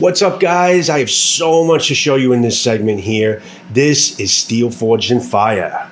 What's up, guys? I have so much to show you in this segment here. This is Steel Forged in Fire.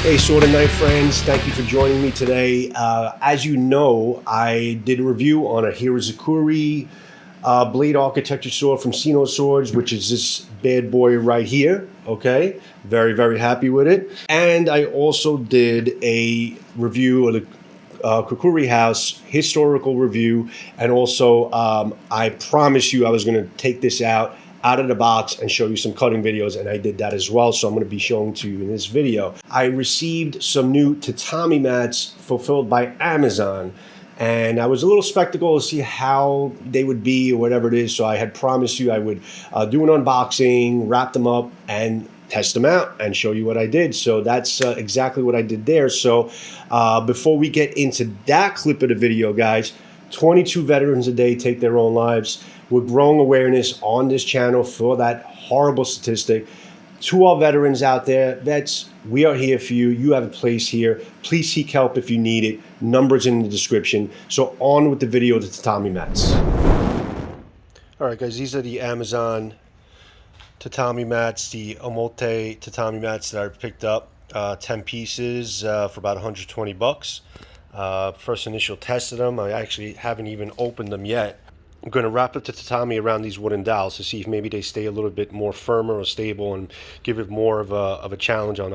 Hey, Sword and Knife friends, thank you for joining me today. As you know, I did a review on a Hira Zukuri blade architecture sword from Cando Swords, which is this bad boy right here, okay? Very, very happy with it. And I also did a review of the Kukri House historical review, and also I promised you I was going to take this out of the box and show you some cutting videos, and I did that as well, so I'm going to be showing to you in this video. I received some new tatami mats fulfilled by Amazon, and I was a little skeptical to see how they would be or whatever it is, so I had promised you I would do an unboxing, wrap them up, and test them out and show you what I did. So that's exactly what I did there. So before we get into that clip of the video, guys, 22 veterans a day take their own lives. We're growing awareness on this channel for that horrible statistic. To all veterans out there, vets, we are here for you. You have a place here. Please seek help if you need it. Numbers in the description. So on with the video of the tatami mats. All right, guys, these are the Amazon tatami mats, the Omote tatami mats that I picked up. 10 pieces for about 120 bucks. First initial test of them. I actually haven't even opened them yet. I'm going to wrap up the tatami around these wooden dowels to see if maybe they stay a little bit more firmer or stable and give it more of a challenge on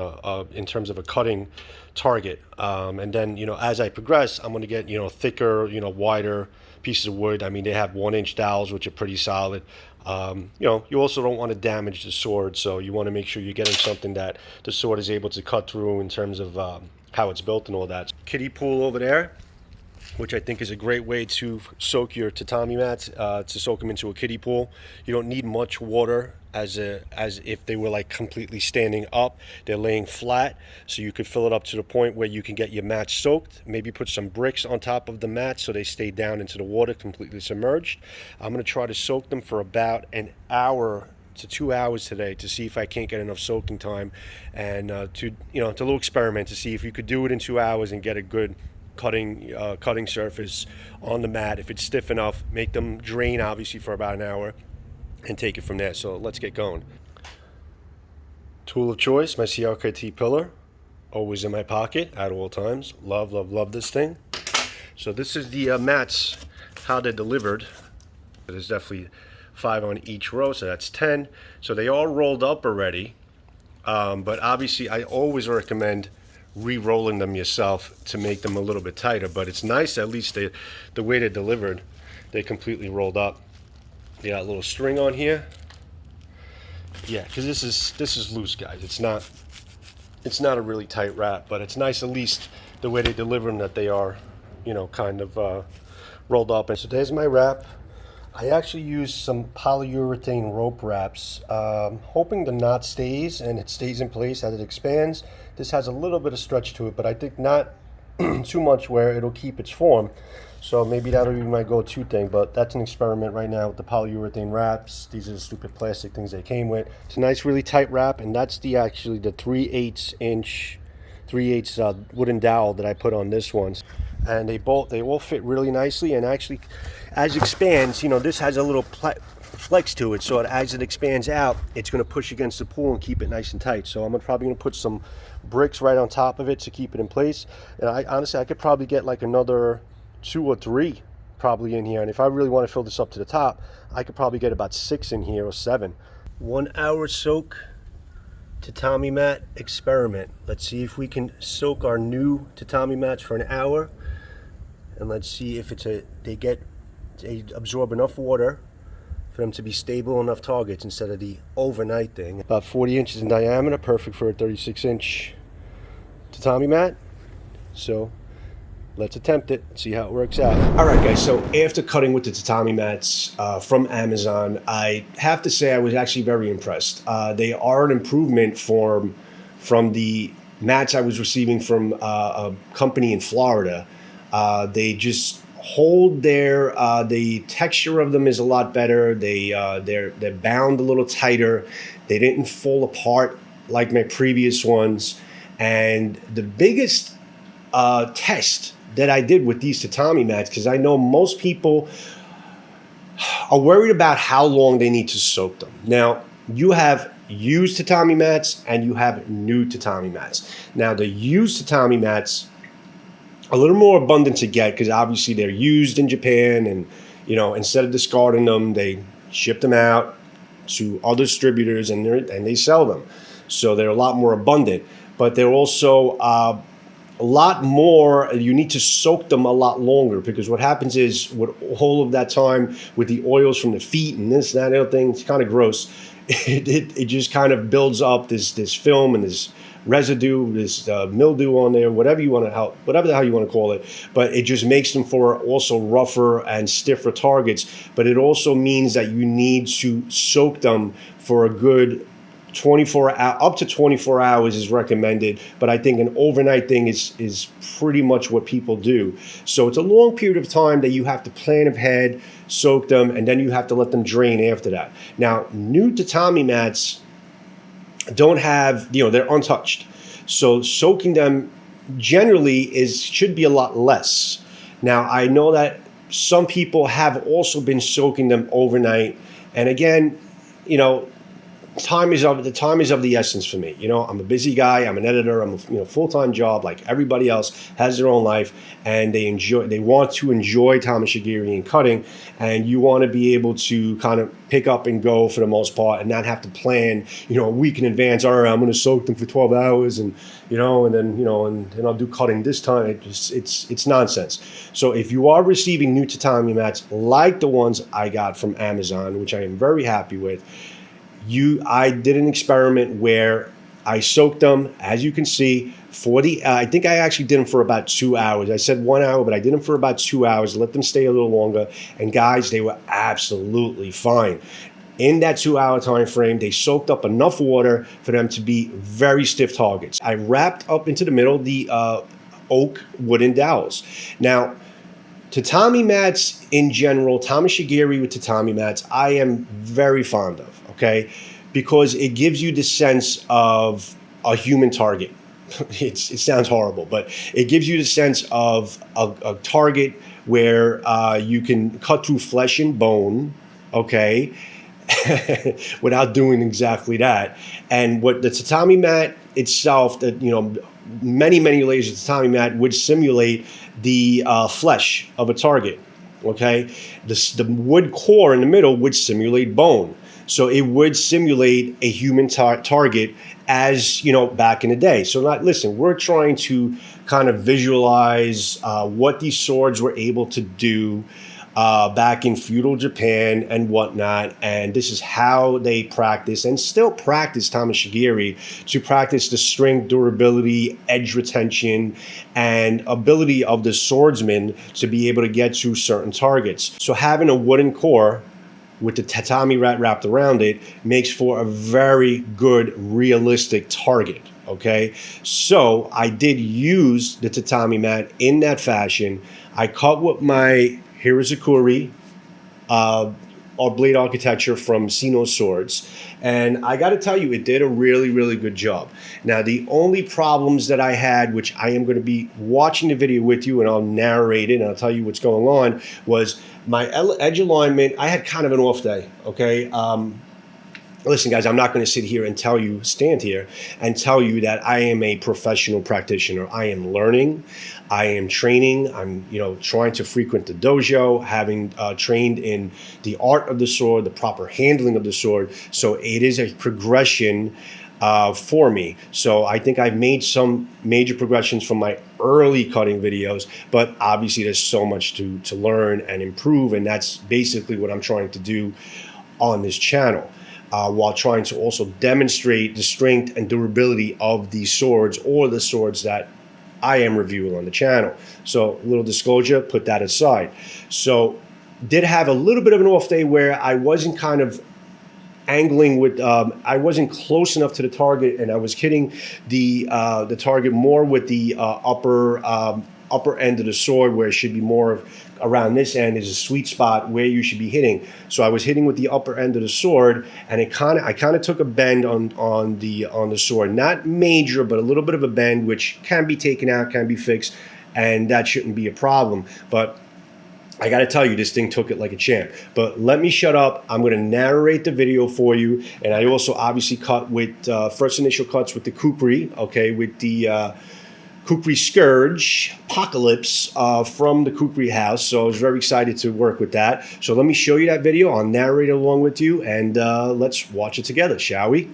in terms of a cutting target. And then, you know, as I progress, I'm going to get, you know, thicker, you know, wider pieces of wood. I mean, they have 1-inch dowels, which are pretty solid. You know, you also don't want to damage the sword, so you want to make sure you're getting something that the sword is able to cut through in terms of how it's built and all that. Kiddie pool over there, which I think is a great way to soak your tatami mats, to soak them into a kiddie pool. You don't need much water as if they were like completely standing up. They're laying flat, so you could fill it up to the point where you can get your mats soaked. Maybe put some bricks on top of the mats so they stay down into the water, completely submerged. I'm going to try to soak them for about an hour to 2 hours today to see if I can't get enough soaking time, and to, you know, it's a little experiment to see if you could do it in 2 hours and get a good cutting surface on the mat. If it's stiff enough, make them drain obviously for about an hour and take it from there. So let's get going. Tool of choice, my CRKT pillar, always in my pocket at all times. Love, love, love this thing. So this is the mats, how they're delivered. There's definitely 5 on each row, so that's 10. So they all rolled up already, but obviously I always recommend re-rolling them yourself to make them a little bit tighter. But it's nice, at least the way they're delivered, they completely rolled up. They got a little string on here, yeah, because this is loose, guys. It's not a really tight wrap, but it's nice at least the way they deliver them, that they are, you know, kind of rolled up. And so there's my wrap. I actually used some polyurethane rope wraps, hoping the knot stays and it stays in place as it expands. This has a little bit of stretch to it, but I think not too much where it'll keep its form. So maybe that'll be my go-to thing, but that's an experiment right now with the polyurethane wraps. These are the stupid plastic things they came with. It's a nice, really tight wrap, and that's actually the 3/8 inch, 3/8 wooden dowel that I put on this one. and they all fit really nicely. And actually, as it expands, this has a little flex to it, so as it expands out, it's going to push against the pool and keep it nice and tight. So I'm probably going to put some bricks right on top of it to keep it in place. And honestly, I could probably get like another 2 or 3 probably in here. And if I really want to fill this up to the top, I could probably get about 6 in here or 7. 1 hour soak tatami mat experiment. Let's see if we can soak our new tatami mats for an hour, and let's see if they absorb enough water for them to be stable enough targets instead of the overnight thing. About 40 inches in diameter, perfect for a 36-inch tatami mat. So let's attempt it, see how it works out. All right, guys, so after cutting with the tatami mats from Amazon, I have to say I was actually very impressed. They are an improvement from the mats I was receiving from a company in Florida. They just hold the texture of them is a lot better. They're bound a little tighter. They didn't fall apart like my previous ones. And the biggest test that I did with these tatami mats, because I know most people are worried about how long they need to soak them. Now, you have used tatami mats and you have new tatami mats. Now, the used tatami mats, a little more abundant to get because obviously they're used in Japan, and instead of discarding them, they ship them out to other distributors and they sell them. So they're a lot more abundant, but they're also a lot more, you need to soak them a lot longer, because what happens is with all of that time with the oils from the feet and this, that, other thing, it's kind of gross. It just kind of builds up this film and this residue, this mildew on there, whatever the hell you want to call it. But it just makes them for also rougher and stiffer targets. But it also means that you need to soak them for a good up to 24 hours is recommended, but I think an overnight thing is pretty much what people do. So it's a long period of time that you have to plan ahead, soak them, and then you have to let them drain after that. Now, new tatami mats don't have, they're untouched. So soaking them generally should be a lot less. Now, I know that some people have also been soaking them overnight, and again, time is of the essence for me. I'm a busy guy. I'm an editor. I'm a full-time job like everybody else, has their own life, and they want to enjoy tamashigiri and cutting, and you want to be able to kind of pick up and go for the most part and not have to plan, a week in advance. All right, I'm going to soak them for 12 hours and then I'll do cutting this time. It's nonsense. So if you are receiving new tatami mats like the ones I got from Amazon, which I am very happy with, I did an experiment where I soaked them, as you can see, I think I actually did them for about 2 hours. I said 1 hour, but I did them for about 2 hours, let them stay a little longer. And guys, they were absolutely fine. In that 2 hour time frame, they soaked up enough water for them to be very stiff targets. I wrapped up into the middle the oak wooden dowels. Now, tatami mats in general, tamashigiri with tatami mats, I am very fond of, okay? Because it gives you the sense of a human target. It sounds horrible, but it gives you the sense of a target where you can cut through flesh and bone, okay? Without doing exactly that. And what the tatami mat itself, many layers of tatami mat would simulate the flesh of a target. Okay, the wood core in the middle would simulate bone, so it would simulate a human target, as back in the day. So listen, we're trying to kind of visualize what these swords were able to do back in feudal Japan and whatnot, and this is how they practice and still practice tamashigiri, to practice the strength, durability, edge retention, and ability of the swordsman to be able to get to certain targets. So having a wooden core with the tatami mat wrapped around it makes for a very good, realistic target. Okay, so I did use the tatami mat in that fashion. I cut with my Zukuri our blade architecture from Cando Swords, and I got to tell you, it did a really, really good job. Now, the only problems that I had, which I am going to be watching the video with you, and I'll narrate it, and I'll tell you what's going on, was my edge alignment. I had kind of an off day, okay? Listen, guys, I'm not going to sit here and stand here and tell you that I am a professional practitioner. I am learning. I am training. I'm, trying to frequent the dojo, having trained in the art of the sword, the proper handling of the sword. So it is a progression for me. So I think I've made some major progressions from my early cutting videos, but obviously there's so much to learn and improve. And that's basically what I'm trying to do on this channel. While trying to also demonstrate the strength and durability of these swords, or the swords that I am reviewing on the channel. So a little disclosure, put that aside. So did have a little bit of an off day where I wasn't kind of angling with, I wasn't close enough to the target, and I was hitting the target more with the upper end of the sword, where it should be more of around this end is a sweet spot where you should be hitting. So I was hitting with the upper end of the sword, and I kind of took a bend on the sword, not major, but a little bit of a bend, which can be taken out, can be fixed, and that shouldn't be a problem. But I got to tell you, this thing took it like a champ. But let me shut up. I'm going to narrate the video for you, and I also obviously cut with first initial cuts with the Kukri, okay, with the Kukri Scourge Apocalypse from the Kukri house. So I was very excited to work with that. So let me show you that video. I'll narrate it along with you, and let's watch it together, shall we?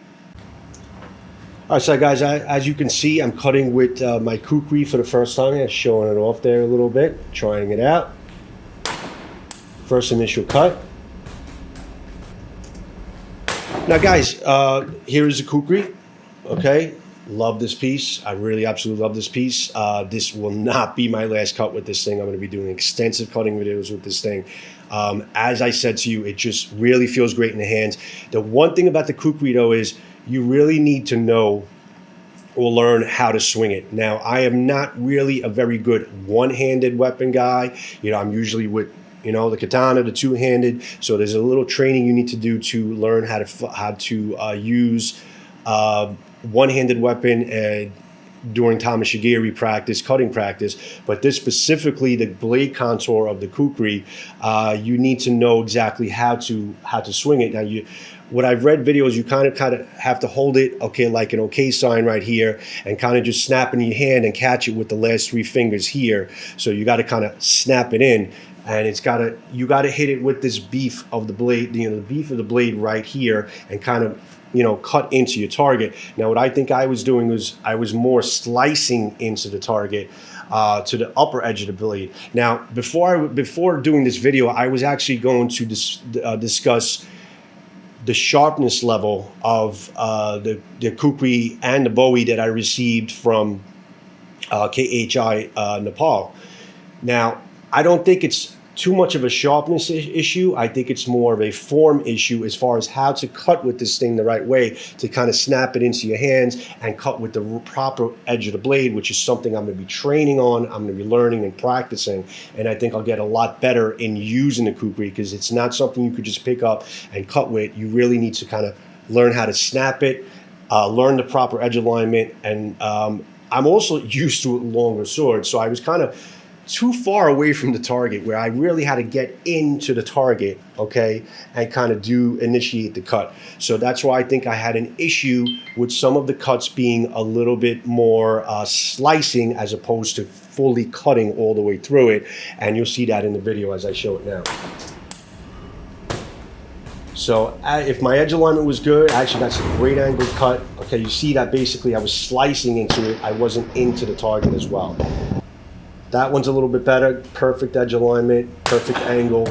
All right, so guys, as you can see, I'm cutting with my Kukri for the first time. I'm showing it off there a little bit, trying it out. First initial cut. Now, guys, here is the Kukri, okay? Love this piece. I really absolutely love this piece. This will not be my last cut with this thing. I'm going to be doing extensive cutting videos with this thing. As I said to you, it just really feels great in the hands. The one thing about the Kukri, though, is you really need to know or learn how to swing it. Now, I am not really a very good one-handed weapon guy. I'm usually with the katana, the two-handed. So there's a little training you need to do to learn how to use one-handed weapon during tamashigiri practice, cutting practice. But this specifically, the blade contour of the Kukri, you need to know exactly how to swing it. Now, what I've read videos, you kind of have to hold it, okay, like an okay sign right here, and kind of just snap it in your hand and catch it with the last three fingers here. So you got to kind of snap it in, and you got to hit it with this beef of the blade, the beef of the blade right here, and kind of cut into your target. Now, what I think I was doing was I was more slicing into the target to the upper edge of the blade. Now, before doing this video, I was actually going to discuss the sharpness level of the Kukri and the Bowie that I received from KHHI Nepal. Now, I don't think it's too much of a sharpness issue. I think it's more of a form issue as far as how to cut with this thing the right way to kind of snap it into your hands and cut with the proper edge of the blade, which is something I'm going to be training on. I'm going to be learning and practicing, and I think I'll get a lot better in using the Kukri, because it's not something you could just pick up and cut with. You really need to kind of learn how to snap it, learn the proper edge alignment, and I'm also used to a longer sword, so I was kind of too far away from the target where I really had to get into the target, okay, and kind of initiate the cut. So that's why I think I had an issue with some of the cuts being a little bit more slicing as opposed to fully cutting all the way through it. And you'll see that in the video as I show it now. So if my edge alignment was good, actually that's a great angle cut. Okay, you see that basically I was slicing into it. I wasn't into the target as well. That one's a little bit better. Perfect edge alignment, perfect angle.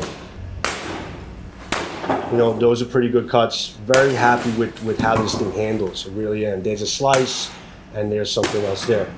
Those are pretty good cuts. Very happy with how this thing handles. I really am. There's a slice and there's something else there.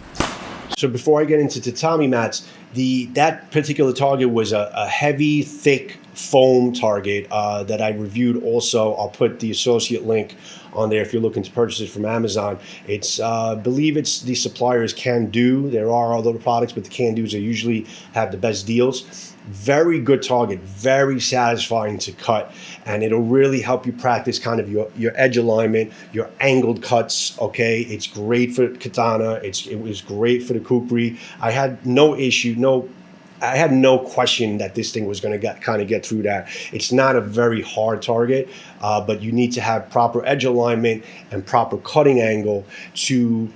So before I get into tatami mats, that particular target was a heavy, thick foam target that I reviewed also. I'll put the associate link on there if you're looking to purchase it from Amazon. It's I believe it's the supplier is Cando. There are other products, but the Candos usually have the best deals. Very good target, very satisfying to cut, and it'll really help you practice kind of your edge alignment, your angled cuts. Okay, it's great for katana. It was great for the kukri. I had no issue, I had no question that this thing was going to get through that. It's not a very hard target, but you need to have proper edge alignment and proper cutting angle to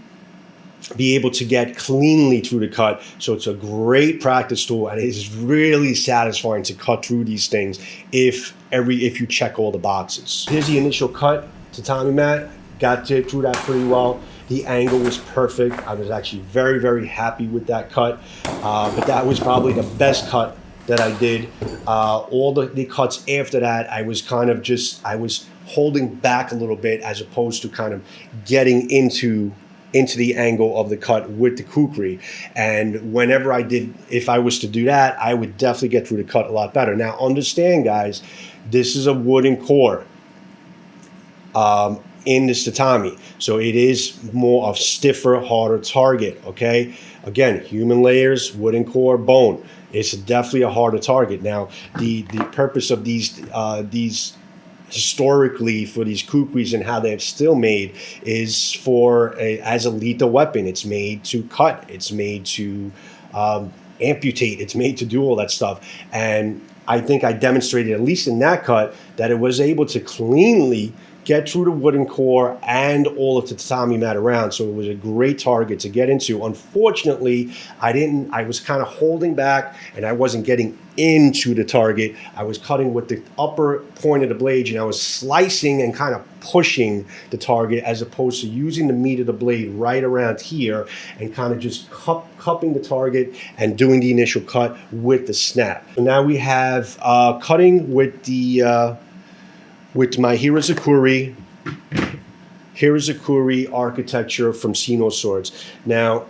be able to get cleanly through the cut. So it's a great practice tool, and it is really satisfying to cut through these things if you check all the boxes. Here's the initial cut, tatami mat. Got through that pretty well. The angle was perfect. I was actually very, very happy with that cut. But that was probably the best cut that I did. All the cuts after that, I was holding back a little bit as opposed to kind of getting into the angle of the cut with the kukri. And whenever if I was to do that, I would definitely get through the cut a lot better. Now understand, guys, this is a wooden core in this tatami. So it is more of stiffer, harder target, okay? Again, human layers, wooden core, bone. It's definitely a harder target. Now, the purpose of these historically for these kukris and how they're still made is as a lethal weapon. It's made to cut. It's made to amputate. It's made to do all that stuff. And I think I demonstrated, at least in that cut, that it was able to cleanly get through the wooden core and all of the tatami mat around. So it was a great target to get into. Unfortunately, I was kind of holding back and I wasn't getting into the target. I was cutting with the upper point of the blade, and I was slicing and kind of pushing the target as opposed to using the meat of the blade right around here and kind of just cupping the target and doing the initial cut with the snap. So now we have cutting with my Zukuri architecture from Sino Swords. Now,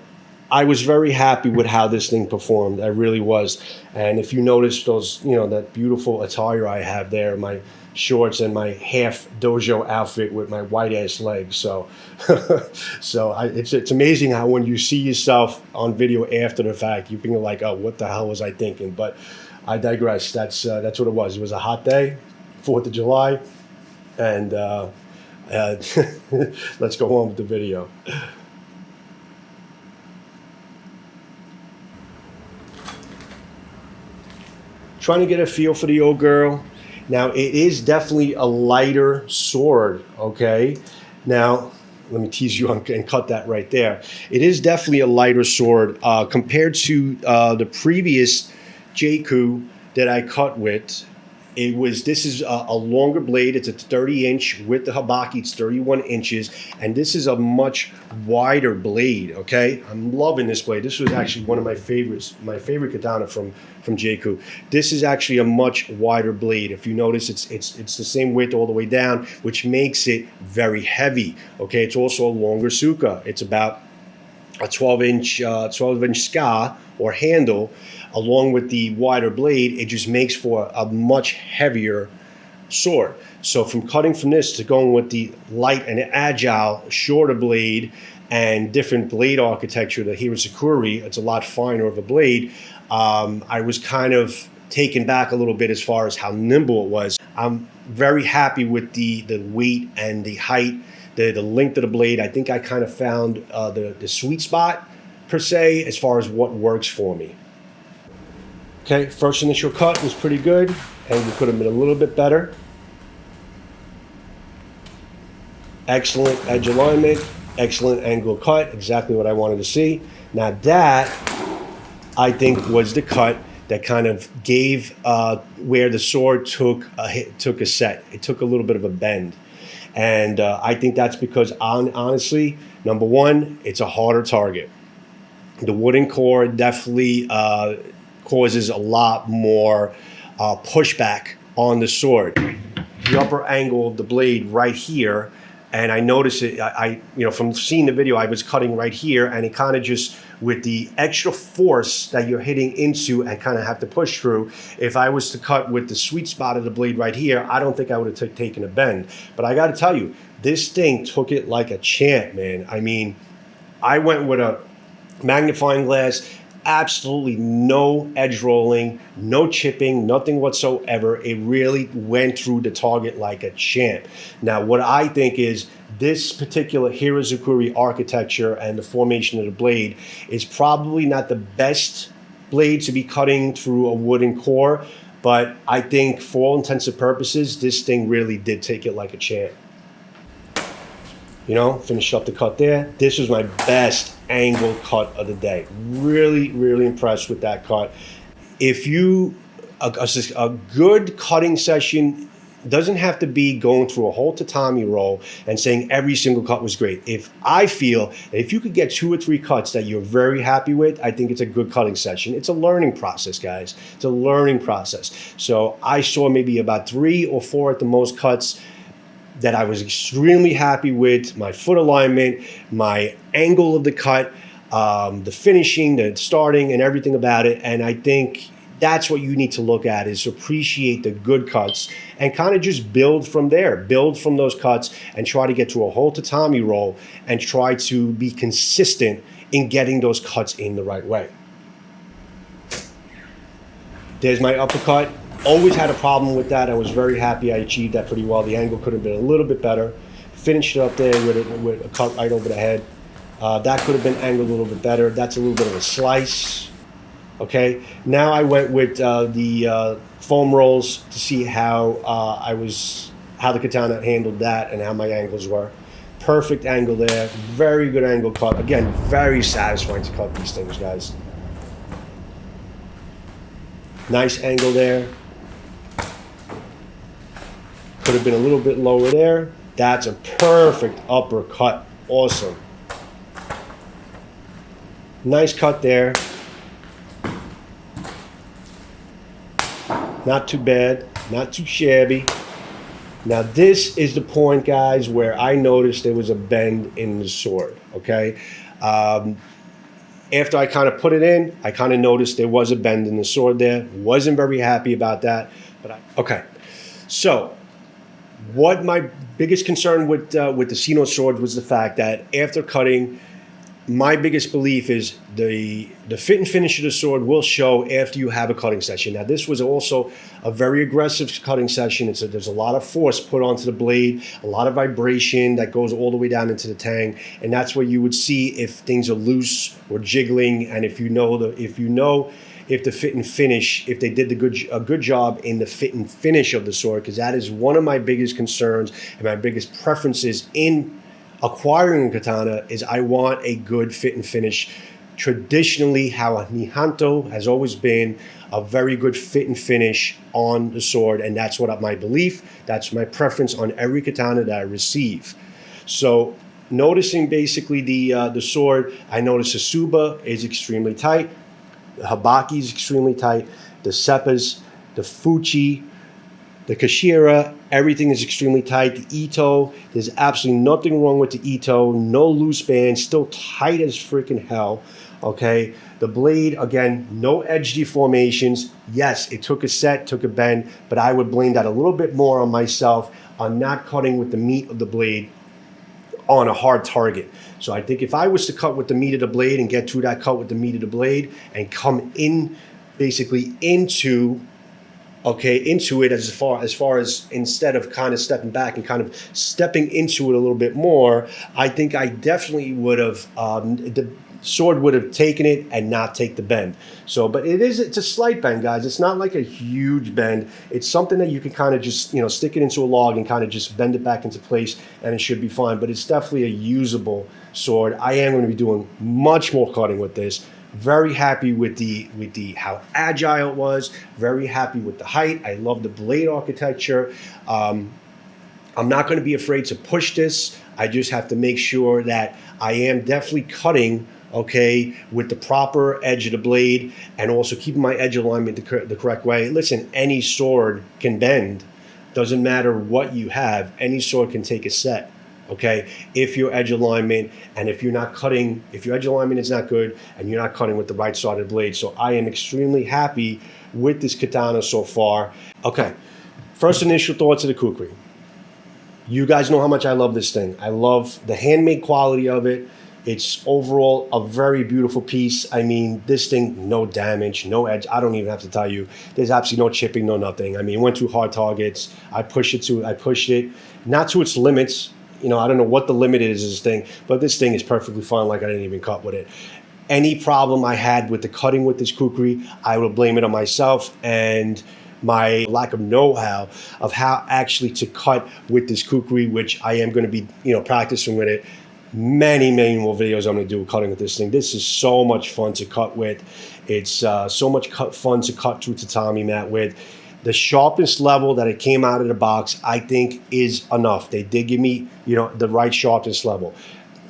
I was very happy with how this thing performed. I really was. And if you notice those, that beautiful attire I have there, my shorts and my half dojo outfit with my white ass legs. So, it's amazing how when you see yourself on video after the fact, you can be like, oh, what the hell was I thinking? But I digress. That's what it was. It was a hot day, 4th of July, and let's go on with the video. Trying to get a feel for the old girl. Now, it is definitely a lighter sword, okay? Now, let me tease you and cut that right there. It is definitely a lighter sword compared to the previous Jaku that I cut with. This is a longer blade. It's a 30-inch with the habaki. It's 31 inches, and this is a much wider blade. Okay, I'm loving this blade. This was actually one of my favorites. My favorite katana from Jaku. This is actually a much wider blade. If you notice, it's the same width all the way down, which makes it very heavy. Okay, it's also a longer suka. It's about a 12-inch ska or handle. Along with the wider blade, it just makes for a much heavier sword. So from cutting from this to going with the light and agile, shorter blade and different blade architecture, the Zukuri, it's a lot finer of a blade. I was kind of taken back a little bit as far as how nimble it was. I'm very happy with the weight and the height, the length of the blade. I think I kind of found the sweet spot, per se, as far as what works for me. Okay, first initial cut was pretty good, and we could have been a little bit better. Excellent edge alignment, excellent angle cut, exactly what I wanted to see. Now that, I think, was the cut that kind of gave where the sword took a set. It took a little bit of a bend. And I think that's because, honestly, number one, it's a harder target. The wooden core definitely causes a lot more pushback on the sword. The upper angle of the blade right here, and I noticed it, from seeing the video, I was cutting right here, and it kind of just, with the extra force that you're hitting into and kind of have to push through, if I was to cut with the sweet spot of the blade right here, I don't think I would have taken a bend. But I got to tell you, this thing took it like a champ, man. I mean, I went with a magnifying glass, absolutely no edge rolling, no chipping, nothing whatsoever. It really went through the target like a champ. Now, what I think is this particular Hira Zukuri architecture and the formation of the blade is probably not the best blade to be cutting through a wooden core, but I think for all intents and purposes, this thing really did take it like a champ. You know, finish up the cut there. This was my best angle cut of the day. Really, really impressed with that cut. If you, a good cutting session doesn't have to be going through a whole tatami roll and saying every single cut was great. If I feel that if you could get 2 or 3 cuts that you're very happy with, I think it's a good cutting session. It's a learning process, guys. It's a learning process. So I saw maybe about 3 or 4 at the most cuts that I was extremely happy with. My foot alignment, my angle of the cut, the finishing, the starting, and everything about it. And I think that's what you need to look at, is appreciate the good cuts and kind of just build from there. Build from those cuts and try to get to a whole tatami roll and try to be consistent in getting those cuts in the right way. There's my uppercut. Always had a problem with that. I was very happy I achieved that pretty well. The angle could have been a little bit better. Finished it up there with a cut right over the head. That could have been angled a little bit better. That's a little bit of a slice. Okay, now I went with the foam rolls to see how how the katana handled that and how my angles were. Perfect angle there, very good angle cut. Again, very satisfying to cut these things, guys. Nice angle there. Could have been a little bit lower there. That's a perfect uppercut. Awesome. Nice cut there. Not too bad, not too shabby. Now this is the point, guys, where I noticed there was a bend in the sword, okay? After I kind of put it in, I kind of noticed there was a bend in the sword there. Wasn't very happy about that, but okay. So, what my biggest concern with the Sino sword was the fact that after cutting, my biggest belief is the fit and finish of the sword will show after you have a cutting session. Now, this was also a very aggressive cutting session. There's a lot of force put onto the blade, a lot of vibration that goes all the way down into the tang, and that's where you would see if things are loose or jiggling, and if the fit and finish, if they did a good job in the fit and finish of the sword, because that is one of my biggest concerns and my biggest preferences in acquiring a katana is I want a good fit and finish. Traditionally, how a Nihanto has always been a very good fit and finish on the sword, and that's what my belief, that's my preference on every katana that I receive. So noticing basically the sword, I noticed the Suba is extremely tight, the Habaki is extremely tight, the Seppas, the Fuchi, the Kukri-Hira, everything is extremely tight. The Ito, there's absolutely nothing wrong with the Ito. No loose band, still tight as freaking hell. Okay, the blade, again, no edge deformations. Yes, it took a set, took a bend, but I would blame that a little bit more on myself on not cutting with the meat of the blade on a hard target. So I think if I was to cut with the meat of the blade and get through that cut with the meat of the blade and come in basically into it as far as instead of kind of stepping back and kind of stepping into it a little bit more, I think I definitely would have, the sword would have taken it and not take the bend. So, but it's a slight bend, guys. It's not like a huge bend. It's something that you can kind of just, stick it into a log and kind of just bend it back into place and it should be fine. But it's definitely a usable sword. I am going to be doing much more cutting with this. Very happy with the how agile it was. Very happy with the height. I love the blade architecture. I'm not going to be afraid to push this. I just have to make sure that I am definitely cutting, with the proper edge of the blade and also keeping my edge alignment the correct way. Listen, any sword can bend. Doesn't matter what you have. Any sword can take a set. If your edge alignment and if your edge alignment is not good and you're not cutting with the right side of the blade. So I am extremely happy with this katana so far. First initial thoughts of the Kukri. You guys know how much I love this thing. I love the handmade quality of it. It's overall a very beautiful piece. I mean, this thing, no damage, no edge. I don't even have to tell you. There's absolutely no chipping, no nothing. I mean, it went through hard targets. I pushed it, not to its limits. You know, I don't know what the limit is of this thing, but this thing is perfectly fine, like I didn't even cut with it. Any problem I had with the cutting with this kukri, I will blame it on myself and my lack of know-how of how actually to cut with this kukri, which I am going to be, practicing with it. Many more videos I'm going to do cutting with this thing. This is so much fun to cut with. It's so much fun to cut through tatami mat with. The sharpness level that it came out of the box, I think, is enough. They did give me, the right sharpness level.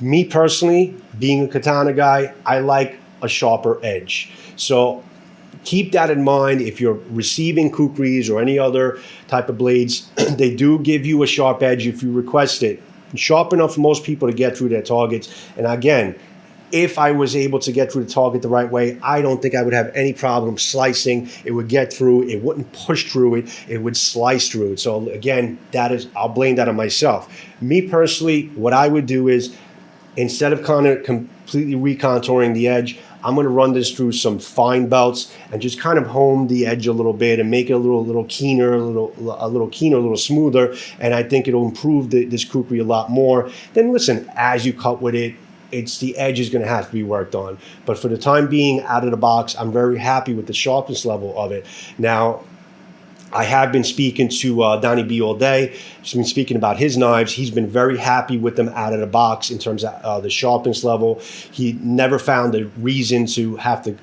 Me personally, being a katana guy, I like a sharper edge. So keep that in mind if you're receiving kukris or any other type of blades. They do give you a sharp edge if you request it. Sharp enough for most people to get through their targets. And again, if I was able to get through the target the right way, I don't think I would have any problem slicing. It would get through. It wouldn't push through it. It would slice through it. So again, I'll blame that on myself. Me personally, what I would do is, instead of kind of completely recontouring the edge, I'm going to run this through some fine belts and just kind of hone the edge a little bit and make it a little keener, a little smoother. And I think it'll improve this kukri a lot more. Then listen, as you cut with it, the edge is going to have to be worked on. But for the time being, out of the box, I'm very happy with the sharpness level of it. Now, I have been speaking to Donnie B all day. He's been speaking about his knives. He's been very happy with them out of the box in terms of the sharpness level. He never found a reason to have to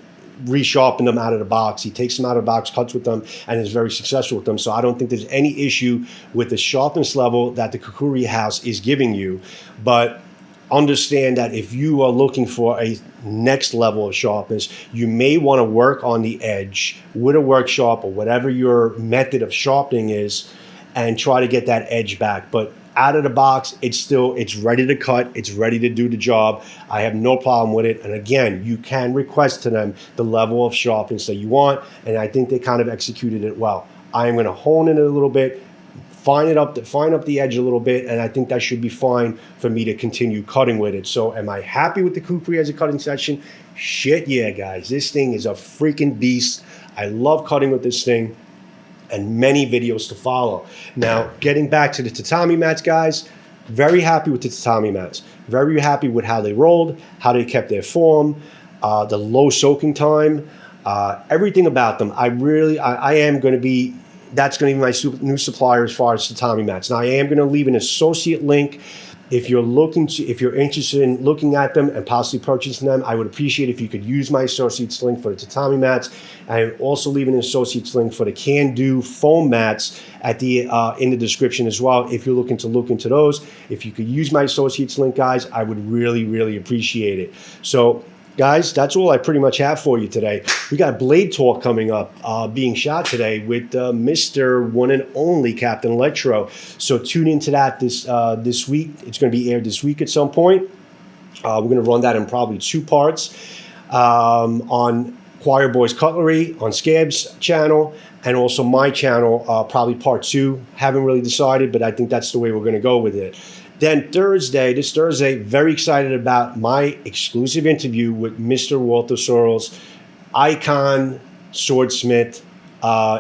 resharpen them out of the box. He takes them out of the box, cuts with them, and is very successful with them. So I don't think there's any issue with the sharpness level that the Kukri house is giving you. But understand that if you are looking for a next level of sharpness, you may want to work on the edge with a work sharp or whatever your method of sharpening is and try to get that edge back. But out of the box, it's ready to cut. It's ready to do the job. I have no problem with it. And again, you can request to them the level of sharpness that you want. And I think they kind of executed it well. I am going to hone in it a little bit, fine up the edge a little bit, and I think that should be fine for me to continue cutting with it. So am I happy with the kukri as a cutting section? Shit yeah, guys. This thing is a freaking beast. I love cutting with this thing, and many videos to follow. Now, getting back to the tatami mats, guys, very happy with the tatami mats. Very happy with how they rolled, how they kept their form, the low soaking time, everything about them. I am going to be, that's going to be my new supplier as far as tatami mats. Now, I am going to leave an associate link. If you're interested in looking at them and possibly purchasing them, I would appreciate if you could use my associate's link for the tatami mats. I'm also leaving an associate's link for the Cando foam mats at the in the description as well. If you're looking to look into those, if you could use my associate's link, guys, I would really appreciate it. So, guys, that's all I pretty much have for you today. We got Blade Talk coming up, being shot today with Mr. One and Only Captain Electro. So tune into that this week. It's going to be aired this week at some point. We're going to run that in probably 2 parts on Choir Boys Cutlery, on Scab's channel, and also my channel, probably part 2. Haven't really decided, but I think that's the way we're going to go with it. Then this Thursday, very excited about my exclusive interview with Mr. Walter Sorrells, icon swordsmith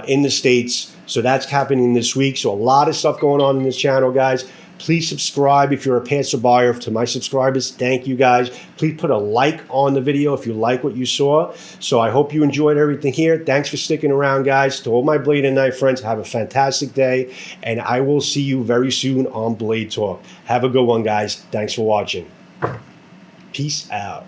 in the States. So that's happening this week. So a lot of stuff going on in this channel, guys. Please subscribe if you're a passer buyer. To my subscribers, thank you, guys. Please put a like on the video if you like what you saw. So I hope you enjoyed everything here. Thanks for sticking around, guys. To all my Blade and Knife friends, have a fantastic day. And I will see you very soon on Blade Talk. Have a good one, guys. Thanks for watching. Peace out.